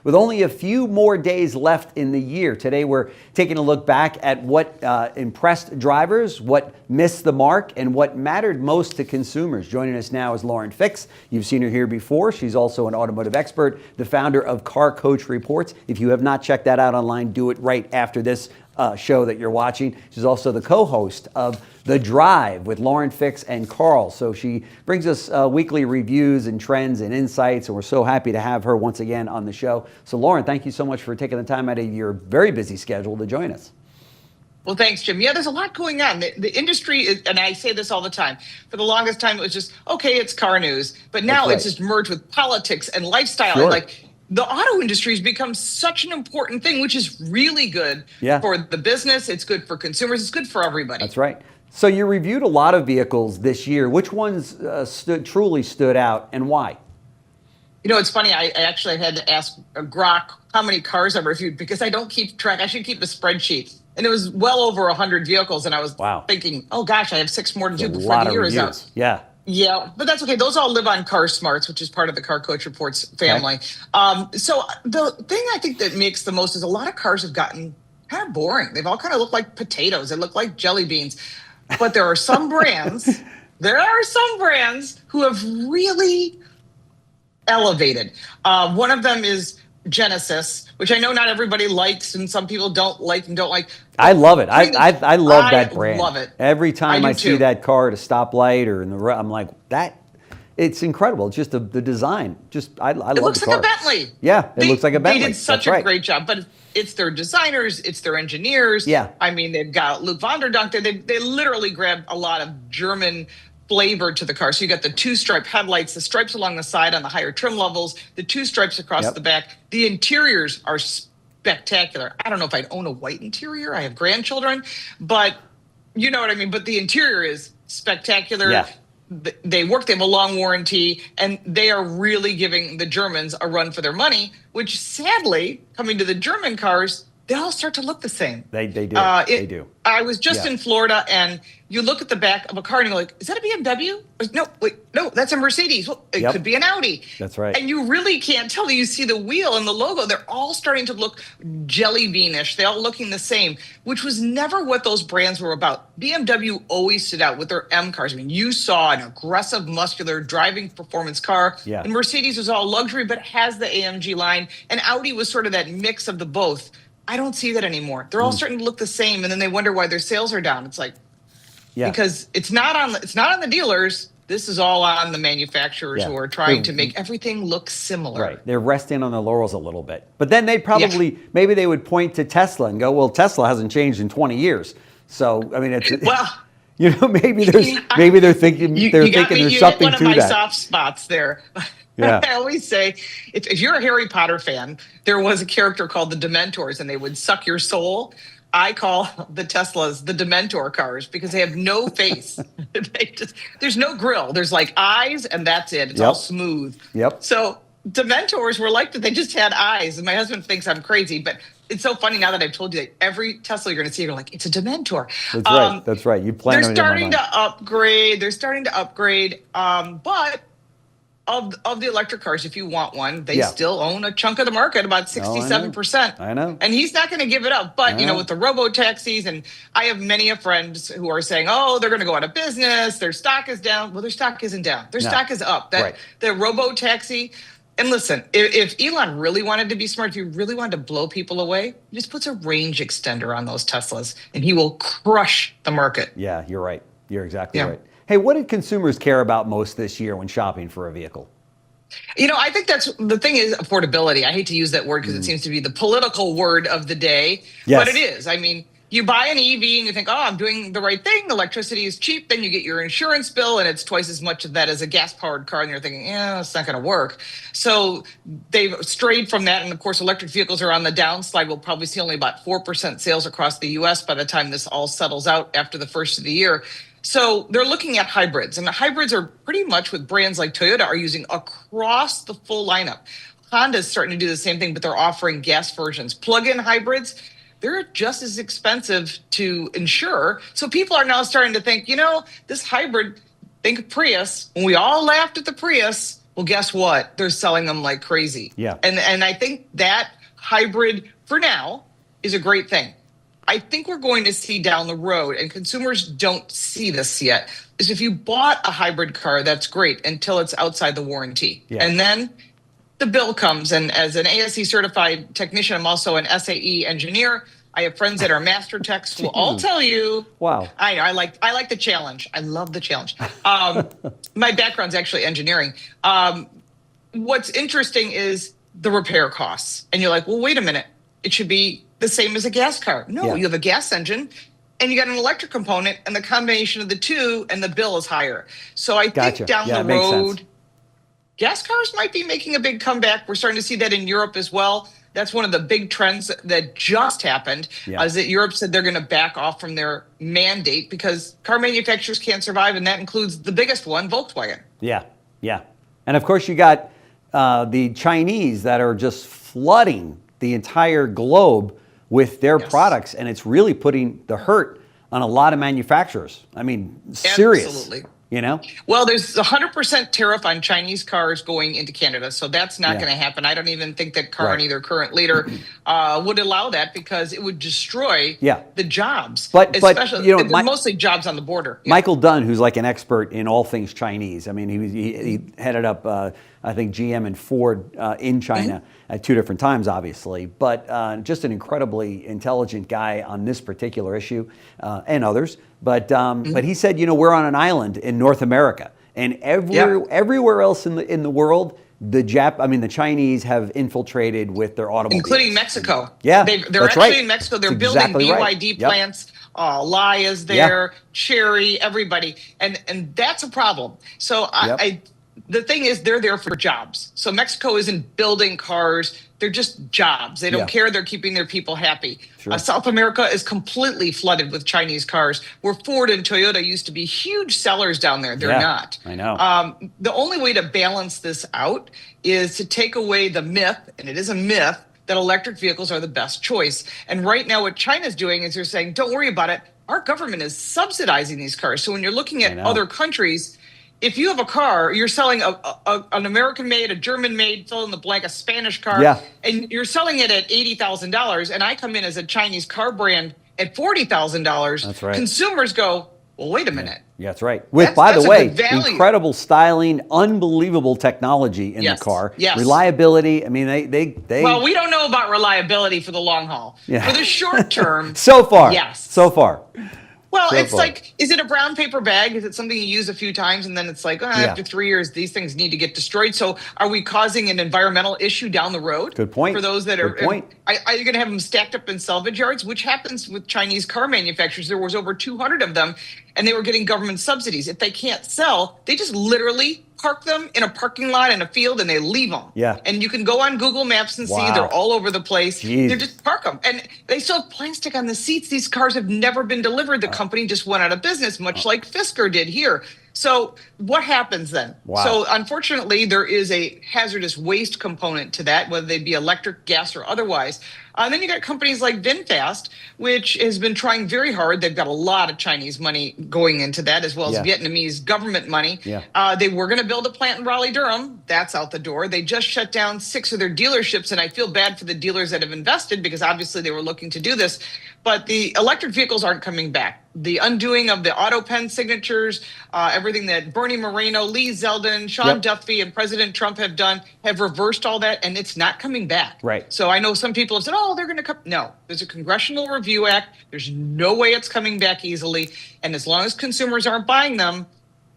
With only a few more days left in the year. Today we're taking a look back at what impressed drivers, what missed the mark, and what mattered most to consumers. Joining us now is Lauren Fix. You've seen her here before. She's also an automotive expert, the founder of Car Coach Reports. If you have not checked that out online, do it right after this show that you're watching. She's also the co-host of The Drive with Lauren Fix and Karl. So she brings us weekly reviews and trends and insights, and we're so happy to have her once again on the show. So Lauren, thank you so much for taking the time out of your very busy schedule to join us. Well, thanks, Jim. Yeah, there's a lot going on. The industry is, and I say this all the time, for the longest time it was just, okay, it's car news. But now it's just merged with politics and lifestyle. Sure. And like, the auto industry has become such an important thing, which is really good for the business. It's good for consumers. It's good for everybody. That's right. So you reviewed a lot of vehicles this year. Which ones truly stood out and why? You know, it's funny. I actually had to ask Grok how many cars I reviewed because I don't keep track. I should keep a spreadsheet. And it was well over 100 vehicles. And I was thinking, oh, gosh, I have 6 more to do before the year is out. Yeah. Yeah, but that's okay. Those all live on Car Smarts, which is part of the Car Coach Reports family. Okay. So the thing I think that makes the most is a lot of cars have gotten kind of boring. They've all kind of looked like potatoes. They look like jelly beans. But there are some brands, who have really elevated. One of them is Genesis, which I know not everybody likes and some people don't like. I love it. I love that brand. I love it. Every time I see that car at a stoplight or in the road, I'm like, it's incredible. It's just the design. I love the car. It looks like a Bentley. Yeah, it looks like a Bentley. They did such a great job, but it's their designers, it's their engineers. Yeah. I mean, they've got Luke von der Dunk. They literally grabbed a lot of German flavor to the car. So you got the 2-stripe headlights, the stripes along the side on the higher trim levels, the 2 stripes across the back. The interiors are spectacular. I don't know if I'd own a white interior. I have grandchildren, but you know what I mean? But the interior is spectacular. Yeah. They have a long warranty, and they are really giving the Germans a run for their money, which sadly, coming to the German cars, they all start to look the same. They do. They do. I was just in Florida, and you look at the back of a car and you're like, is that a BMW? No, that's a Mercedes. Well, it could be an Audi. That's right. And you really can't tell. You see the wheel and the logo. They're all starting to look jelly beanish. They're all looking the same, which was never what those brands were about. BMW always stood out with their M cars. I mean, you saw an aggressive, muscular, driving performance car. Yeah. And Mercedes was all luxury, but has the AMG line. And Audi was sort of that mix of the both. I don't see that anymore. They're all starting to look the same, and then they wonder why their sales are down. It's like, because it's not on the dealers. This is all on the manufacturers who are trying to make everything look similar. Right. They're resting on their laurels a little bit. But then they probably, maybe they would point to Tesla and go, well, Tesla hasn't changed in 20 years. So, I mean, it's, you know, maybe they're thinking there's something to that. One of my soft spots there. Yeah. I always say, if you're a Harry Potter fan, there was a character called the Dementors, and they would suck your soul. I call the Teslas the Dementor cars because they have no face. There's no grill. There's like eyes, and that's it. It's all smooth. Yep. So Dementors were like that. They just had eyes, and my husband thinks I'm crazy, but it's so funny now that I've told you that every Tesla you're going to see, you're like, it's a Dementor. That's right. That's right. You plan on it. They're starting to upgrade. But of the electric cars, if you want one, they still own a chunk of the market, about 67%. I know. And he's not going to give it up. But, with the robo-taxis, and I have many friends who are saying, oh, they're going to go out of business. Their stock is down. Well, their stock isn't down. Their stock is up. The robo-taxi. And listen, if Elon really wanted to be smart, if he really wanted to blow people away, he just puts a range extender on those Teslas, and he will crush the market. Yeah, you're right. You're exactly right. Hey, what did consumers care about most this year when shopping for a vehicle? I think that's the thing is affordability. I hate to use that word because it seems to be the political word of the day, but it is. I mean, you buy an EV and you think, oh, I'm doing the right thing. Electricity is cheap. Then you get your insurance bill and it's twice as much of that as a gas-powered car. And you're thinking, it's not going to work. So they've strayed from that. And of course, electric vehicles are on the downslide. We'll probably see only about 4% sales across the U.S. by the time this all settles out after the first of the year. So they're looking at hybrids, and the hybrids are pretty much with brands like Toyota are using across the full lineup. Honda's starting to do the same thing, but they're offering gas versions. Plug-in hybrids, they're just as expensive to insure. So people are now starting to think, this hybrid, think of Prius. When we all laughed at the Prius, Well, guess what? They're selling them like crazy. Yeah. And I think that hybrid for now is a great thing. I think we're going to see down the road, and consumers don't see this yet, is if you bought a hybrid car, that's great until it's outside the warranty. Yeah. And then the bill comes. And as an ASE certified technician, I'm also an SAE engineer. I have friends that are master techs who will all tell you. Wow. I like the challenge. I love the challenge. My background's actually engineering. What's interesting is the repair costs. And you're like, well, wait a minute. It should be the same as a gas car. No, you have a gas engine and you got an electric component, and the combination of the two and the bill is higher. So I think down the road, gas cars might be making a big comeback. We're starting to see that in Europe as well. That's one of the big trends that just happened, is that Europe said they're going to back off from their mandate because car manufacturers can't survive, and that includes the biggest one, Volkswagen. Yeah, yeah. And of course, you got the Chinese that are just flooding the entire globe with their products, and it's really putting the hurt on a lot of manufacturers. I mean, serious. Absolutely. You know? Well, there's a 100% tariff on Chinese cars going into Canada, so that's not going to happen. I don't even think that Carney, their current leader, would allow that because it would destroy the jobs. But you know, mostly jobs on the border. Michael Dunn, who's like an expert in all things Chinese. I mean, he headed up, I think, GM and Ford in China at two different times, obviously. But just an incredibly intelligent guy on this particular issue and others. But he said, you know, we're on an island in North America, and everywhere else in the world, the Chinese have infiltrated with their automobiles, including Mexico. Yeah, they're actually in Mexico. They're building BYD plants. Lai is there, Chery, everybody, and that's a problem. So the thing is, they're there for jobs. So Mexico isn't building cars. They're just jobs. They don't care. They're keeping their people happy. Sure. South America is completely flooded with Chinese cars, where Ford and Toyota used to be huge sellers down there. They're not. I know. The only way to balance this out is to take away the myth, and it is a myth, that electric vehicles are the best choice. And right now what China's doing is they're saying, don't worry about it. Our government is subsidizing these cars. So when you're looking at other countries, if you have a car, you're selling an American-made, a German-made, fill in the blank, a Spanish car, and you're selling it at $80,000, and I come in as a Chinese car brand at $40,000. That's right. Consumers go, well, wait a minute. Yeah, that's right. With, by the way, incredible styling, unbelievable technology in the car, reliability. I mean, they. Well, we don't know about reliability for the long haul. For the short term, so far. Well, it's like, is it a brown paper bag? Is it something you use a few times and then it's like, after 3 years, these things need to get destroyed? So are we causing an environmental issue down the road? Good point. For those that are you going to have them stacked up in salvage yards, which happens with Chinese car manufacturers? There was over 200 of them, and they were getting government subsidies. If they can't sell, they just literally park them in a parking lot in a field and they leave them. Yeah. And you can go on Google Maps and see they're all over the place. Jeez. They just park them. And they still have plastic on the seats. These cars have never been delivered. The company just went out of business, much like Fisker did here. So what happens then? So unfortunately, there is a hazardous waste component to that, whether they be electric, gas, or otherwise. And then you got companies like VinFast, which has been trying very hard. They've got a lot of Chinese money going into that, as well as Vietnamese government money. They were going to build a plant in Raleigh-Durham. That's out the door. They just shut down 6 of their dealerships, and I feel bad for the dealers that have invested because obviously they were looking to do this. But the electric vehicles aren't coming back. The undoing of the auto pen signatures, everything that Bernie Moreno, Lee Zeldin, Sean Duffy, and President Trump have done have reversed all that, and it's not coming back. Right. So I know some people have said, oh, they're going to come. No, there's a Congressional Review Act. There's no way it's coming back easily. And as long as consumers aren't buying them,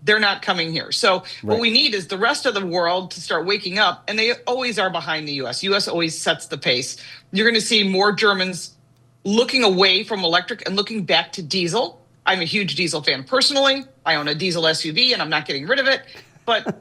they're not coming here. So what we need is the rest of the world to start waking up, and they always are behind the U.S. U.S. always sets the pace. You're going to see more Germans looking away from electric and looking back to diesel. I'm a huge diesel fan personally. I own a diesel SUV and I'm not getting rid of it. But,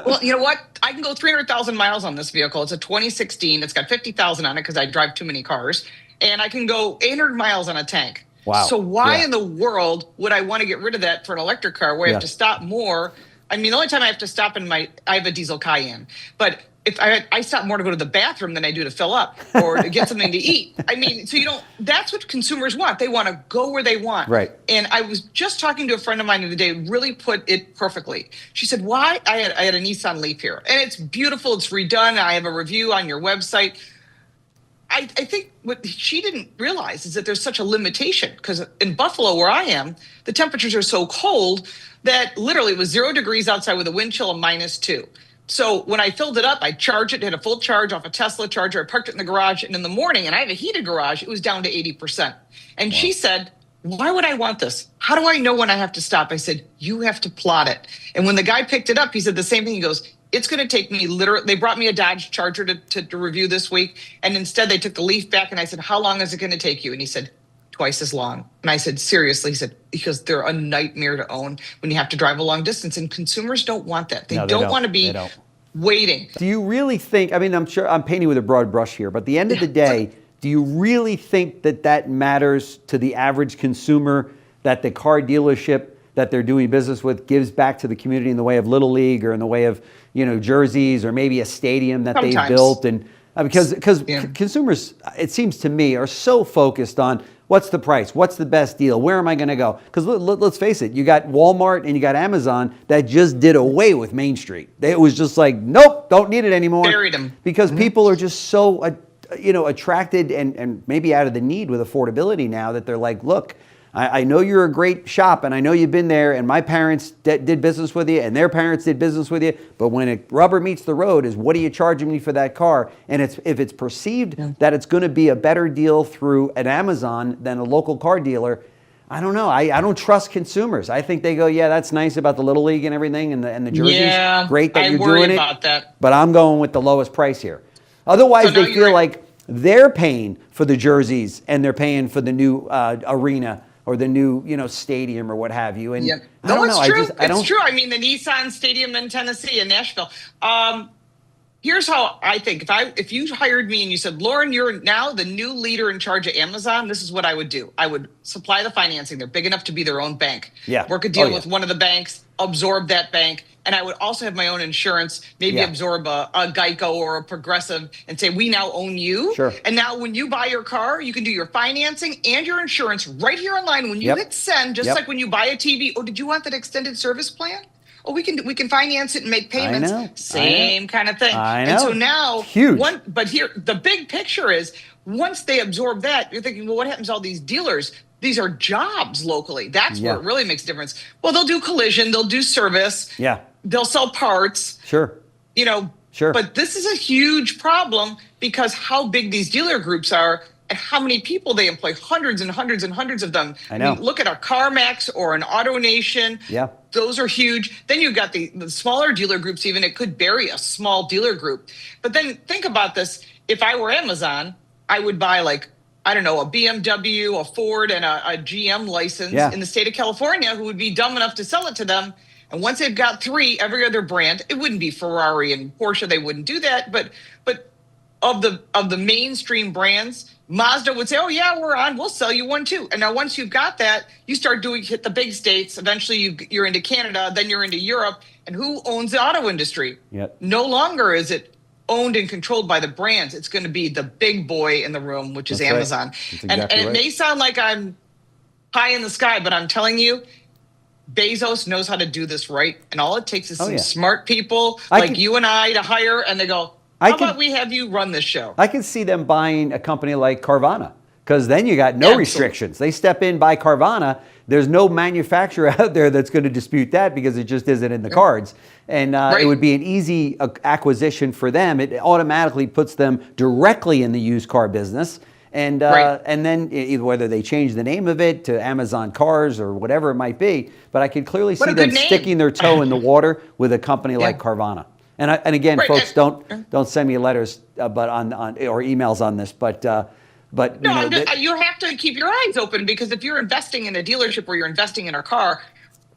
well, you know what? I can go 300,000 miles on this vehicle. It's a 2016. It's got 50,000 on it because I drive too many cars. And I can go 800 miles on a tank. Wow. So why in the world would I want to get rid of that for an electric car where I have to stop more? I mean, the only time I have to stop I have a diesel Cayenne, but I stop more to go to the bathroom than I do to fill up or to get something to eat. I mean, so that's what consumers want. They want to go where they want. Right. And I was just talking to a friend of mine the other day, really put it perfectly. She said, why? I had a Nissan Leaf here and it's beautiful. It's redone. I have a review on your website. I think what she didn't realize is that there's such a limitation because in Buffalo, where I am, the temperatures are so cold that literally it was 0 degrees outside with a wind chill of -2. So when I filled it up, I charged it, had a full charge off a Tesla charger. I parked it in the garage. And in the morning, and I have a heated garage, it was down to 80%. And she said, why would I want this? How do I know when I have to stop? I said, you have to plot it. And when the guy picked it up, he said the same thing. He goes, it's going to take me literally, they brought me a Dodge Charger to review this week. And instead they took the Leaf back. And I said, how long is it going to take you? And he said, twice as long. And I said, seriously? He said, because they're a nightmare to own when you have to drive a long distance. And consumers don't want that. They don't want to be waiting. Do you really think, I mean, I'm sure I'm painting with a broad brush here, but at the end of the day, do you really think that matters to the average consumer, that the car dealership that they're doing business with gives back to the community in the way of Little League or in the way of, jerseys or maybe a stadium that they've built? And because consumers, it seems to me, are so focused on what's the price, what's the best deal, where am I going to go? Because let's face it, you got Walmart and you got Amazon that just did away with Main Street. It was just like, nope, don't need it anymore. Buried them. Because people are just so attracted and maybe out of the need with affordability now that they're like, look, I know you're a great shop and I know you've been there and my parents did business with you and their parents did business with you. But when it rubber meets the road is what are you charging me for that car? And if it's perceived that it's going to be a better deal through an Amazon than a local car dealer, I don't know. I don't trust consumers. I think they go, yeah, that's nice about the Little League and everything and the jerseys. Yeah, great that you're worry doing about that. But I'm going with the lowest price here. Otherwise, they feel like they're paying for the jerseys and they're paying for the new arena or the new, stadium or what have you. And I don't know. It's true. I mean, the Nissan Stadium in Tennessee, in Nashville. Here's how I think. If you hired me and you said, Lauren, you're now the new leader in charge of Amazon, this is what I would do. I would supply the financing. They're big enough to be their own bank. Yeah. Work a deal with one of the banks, absorb that bank. And I would also have my own insurance, maybe absorb a Geico or a Progressive and say, we now own you. Sure. And now when you buy your car, you can do your financing and your insurance right here online. When you hit send, just like when you buy a TV. Oh, did you want that extended service plan? Oh, we can finance it and make payments. Same kind of thing. I know. And so now, huge. But here, the big picture is once they absorb that, you're thinking, well, what happens to all these dealers? These are jobs locally. That's where it really makes a difference. Well, they'll do collision, they'll do service. Yeah. They'll sell parts. Sure. Sure. But this is a huge problem because how big these dealer groups are and how many people they employ, hundreds and hundreds and hundreds of them. I know. mean, look at a CarMax or an AutoNation. Yeah. Those are huge. Then you've got the smaller dealer groups, even it could bury a small dealer group. But then think about this. If I were Amazon, I would buy a BMW, a Ford, and a GM license in the state of California who would be dumb enough to sell it to them. And once they've got 3, every other brand, it wouldn't be Ferrari and Porsche. They wouldn't do that. But of the mainstream brands, Mazda would say, oh, yeah, we're on. We'll sell you one, too. And now once you've got that, you start hit the big states. Eventually, you're into Canada. Then you're into Europe. And who owns the auto industry? Yep. No longer is it owned and controlled by the brands. It's going to be the big boy in the room, which is Amazon. Right. Exactly and it may sound like I'm pie in the sky, but I'm telling you, Bezos knows how to do this right. And all it takes is some smart people you and I to hire. And they go, how about we have you run this show? I can see them buying a company like Carvana because then you got no restrictions. They step in, buy Carvana. There's no manufacturer out there that's going to dispute that because it just isn't in the cards. And it would be an easy acquisition for them. It automatically puts them directly in the used car business. And then either whether they change the name of it to Amazon Cars or whatever it might be, but I could clearly see them sticking their toe in the water with a company like Carvana. And again, folks, don't send me letters, but on or emails on this, but you have to keep your eyes open because if you're investing in a dealership or you're investing in a car,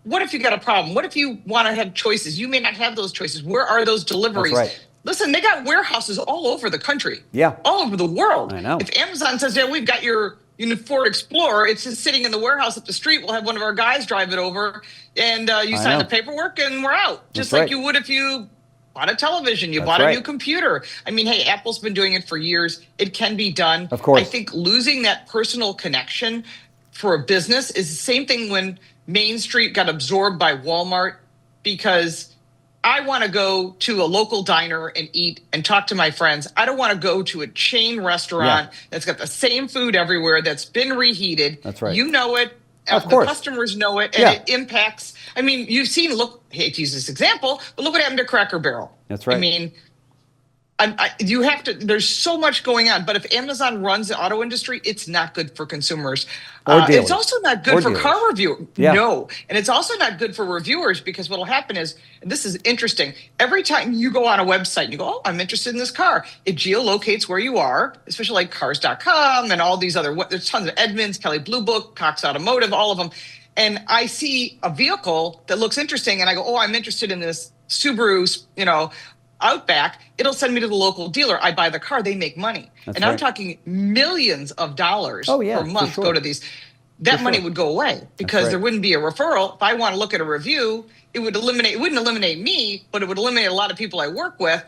what if you got a problem? What if you want to have choices? You may not have those choices. Where are those deliveries? That's right. Listen, they got warehouses all over the country. Yeah. All over the world. I know. If Amazon says, yeah, we've got your Ford Explorer, it's just sitting in the warehouse up the street. We'll have one of our guys drive it over and you sign the paperwork and we're out. Just like you would if you bought a television, you That's bought a right. new computer. I mean, hey, Apple's been doing it for years. It can be done. Of course. I think losing that personal connection for a business is the same thing when Main Street got absorbed by Walmart, because I want to go to a local diner and eat and talk to my friends. I don't want to go to a chain restaurant that's got the same food everywhere, that's been reheated. That's right. You know it. Of The course. customers know it, and it impacts. I mean, you've seen, look, I hate to use this example, but look what happened to Cracker Barrel. That's right. I mean, you have to, there's so much going on, but if Amazon runs the auto industry, it's not good for consumers. Or dealers. It's also not good for car review. Yeah. No. And it's also not good for reviewers, because what'll happen is, and this is interesting, every time you go on a website and you go, oh, I'm interested in this car, it geolocates where you are, especially like cars.com and all these other, there's tons of Edmunds, Kelley Blue Book, Cox Automotive, all of them. And I see a vehicle that looks interesting and I go, oh, I'm interested in this Subaru, Outback. It'll send me to the local dealer. I buy the car, they make money. That's I'm talking millions of dollars per month go to these. That money would go away, because there wouldn't be a referral. If I want to look at a review, it wouldn't eliminate me, but it would eliminate a lot of people I work with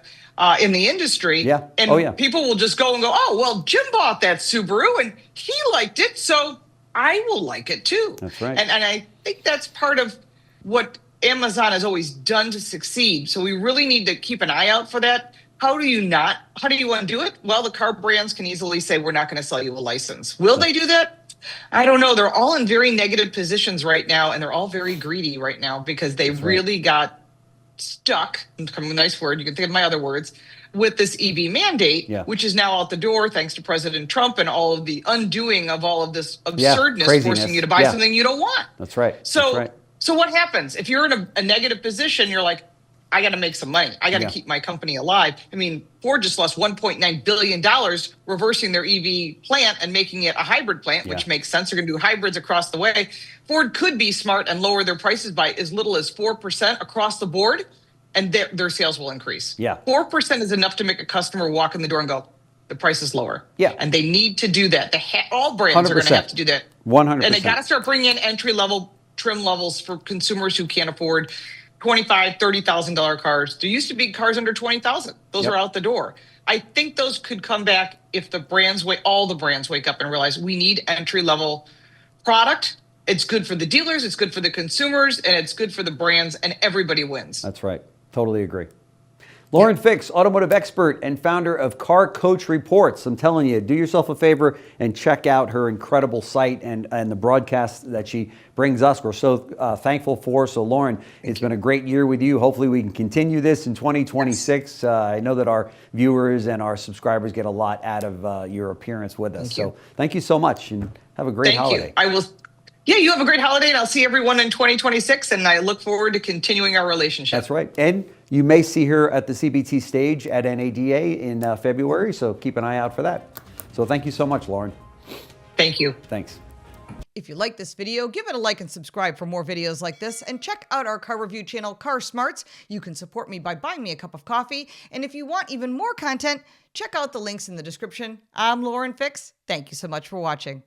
in the industry. Yeah. And people will just go and go, oh, well, Jim bought that Subaru and he liked it, so I will like it too. That's right. And I think that's part of what Amazon has always done to succeed. So we really need to keep an eye out for that. How do you want to do it? Well, the car brands can easily say, we're not going to sell you a license. Will they do that? I don't know. They're all in very negative positions right now, and they're all very greedy right now, because they really got stuck, a nice word, you can think of my other words, with this EV mandate, which is now out the door thanks to President Trump and all of the undoing of all of this absurdness, forcing you to buy something you don't want. That's right. So what happens if you're in a negative position? You're like, I got to make some money. I got to keep my company alive. I mean, Ford just lost $1.9 billion reversing their EV plant and making it a hybrid plant, which makes sense. They're going to do hybrids across the way. Ford could be smart and lower their prices by as little as 4% across the board, and their sales will increase. 4% is enough to make a customer walk in the door and go, the price is lower. And they need to do that. All brands 100%. Are going to have to do that. 100%. And they got to start bringing in entry-level trim levels for consumers who can't afford $25,000, $30,000 cars. There used to be cars under $20,000. Those are out the door. I think those could come back if all the brands wake up and realize we need entry-level product. It's good for the dealers, it's good for the consumers, and it's good for the brands, and everybody wins. That's right. Totally agree. Lauren Fix, automotive expert and founder of Car Coach Reports. I'm telling you, do yourself a favor and check out her incredible site and the broadcast that she brings us. We're so thankful for. So Lauren, it's been a great year with you. Hopefully we can continue this in 2026. I know that our viewers and our subscribers get a lot out of your appearance with us. So thank you so much, and have a great holiday. I will. Yeah, you have a great holiday, and I'll see everyone in 2026, and I look forward to continuing our relationship. That's right. And you may see her at the CBT stage at NADA in February, so keep an eye out for that. So thank you so much, Lauren. Thank you. Thanks. If you like this video, give it a like and subscribe for more videos like this, and check out our car review channel, Car Smarts. You can support me by buying me a cup of coffee, and if you want even more content, check out the links in the description. I'm Lauren Fix. Thank you so much for watching.